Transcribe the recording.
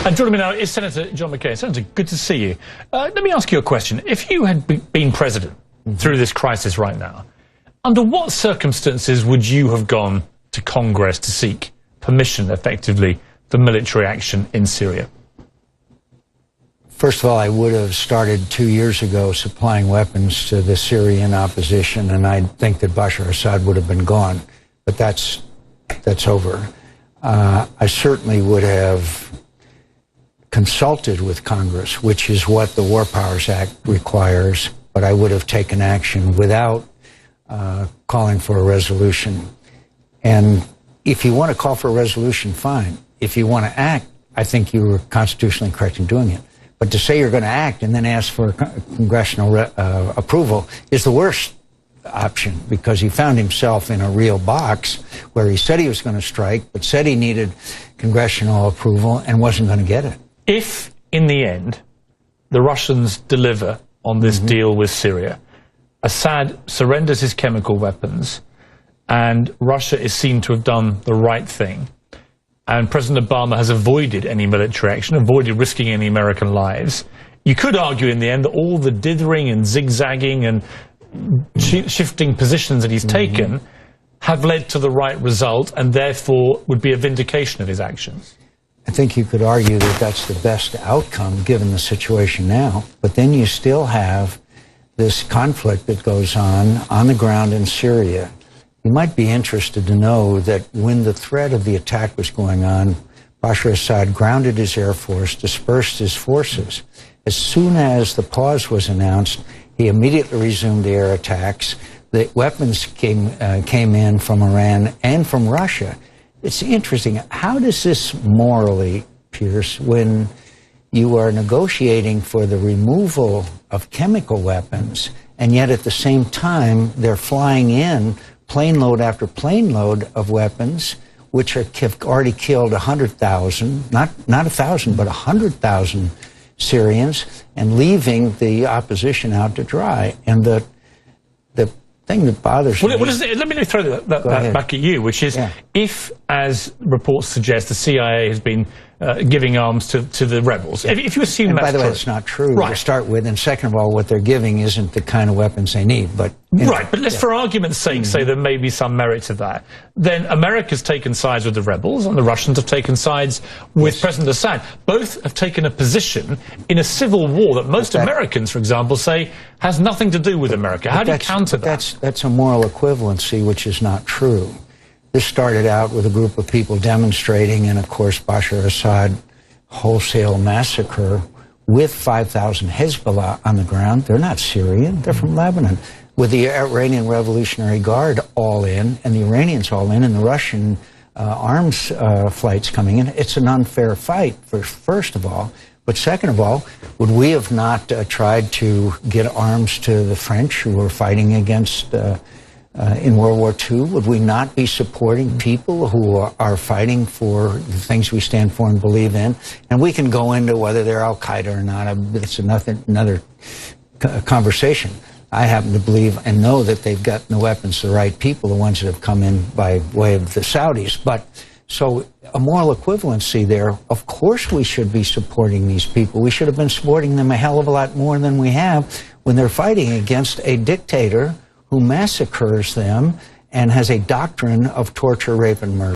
And joining me now is Senator John McCain. Senator, good to see you. Let me ask you a question. If you had been president through this crisis right now, under what circumstances would you have gone to Congress to seek permission, effectively, for military action in Syria? First of all, I would have started 2 years ago supplying weapons to the Syrian opposition, and I think that Bashar Assad would have been gone. But that's over. I certainly would have consulted with Congress, which is what the War Powers Act requires, but I would have taken action without calling for a resolution. And if you want to call for a resolution, fine. If you want to act, I think you were constitutionally correct in doing it. But to say you're going to act and then ask for congressional approval is the worst option, because he found himself in a real box where he said he was going to strike, but said he needed congressional approval and wasn't going to get it. If, in the end, the Russians deliver on this deal with Syria, Assad surrenders his chemical weapons, and Russia is seen to have done the right thing, and President Obama has avoided any military action, avoided risking any American lives, you could argue in the end that all the dithering and zigzagging and shifting positions that he's taken have led to the right result, and therefore would be a vindication of his actions. I think you could argue that that's the best outcome given the situation now, but then you still have this conflict that goes on the ground in Syria. You might be interested to know that when the threat of the attack was going on, Bashar Assad grounded his air force, dispersed his forces. As soon as the pause was announced, he immediately resumed the air attacks. The weapons came in from Iran and from Russia. It's interesting. How does this morally, Pierce, when you are negotiating for the removal of chemical weapons, and yet at the same time they're flying in plane load after plane load of weapons, which have already killed 100,000, not 1,000, but 100,000 Syrians, and leaving the opposition out to dry? And the thing that bothers me... Let me throw that back at you, which is, if, as reports suggest, the CIA has been giving arms to the rebels, if you assume that's true... By the way, it's not true to start with, and second of all, what they're giving isn't the kind of weapons they need, but... Right, but let's, for argument's sake, say there may be some merit to that. Then America's taken sides with the rebels, and the Russians have taken sides with President Assad. Both have taken a position in a civil war that most Americans, for example, say has nothing to do with America. How do you counter that? That's a moral equivalency, which is not true. This started out with a group of people demonstrating, and of course Bashar Assad wholesale massacre with 5,000 Hezbollah on the ground. They're not Syrian, they're from Lebanon. With the Iranian Revolutionary Guard all in, and the Iranians all in, and the Russian arms flights coming in, it's an unfair fight, first of all. But second of all, would we have not tried to get arms to the French who were fighting against in World War II? Would we not be supporting people who are fighting for the things we stand for and believe in? And we can go into whether they're Al-Qaeda or not. It's another conversation. I happen to believe and know that they've gotten the weapons to the right people, the ones that have come in by way of the Saudis. But so a moral equivalency there. Of course we should be supporting these people. We should have been supporting them a hell of a lot more than we have when they're fighting against a dictator who massacres them and has a doctrine of torture, rape, and murder.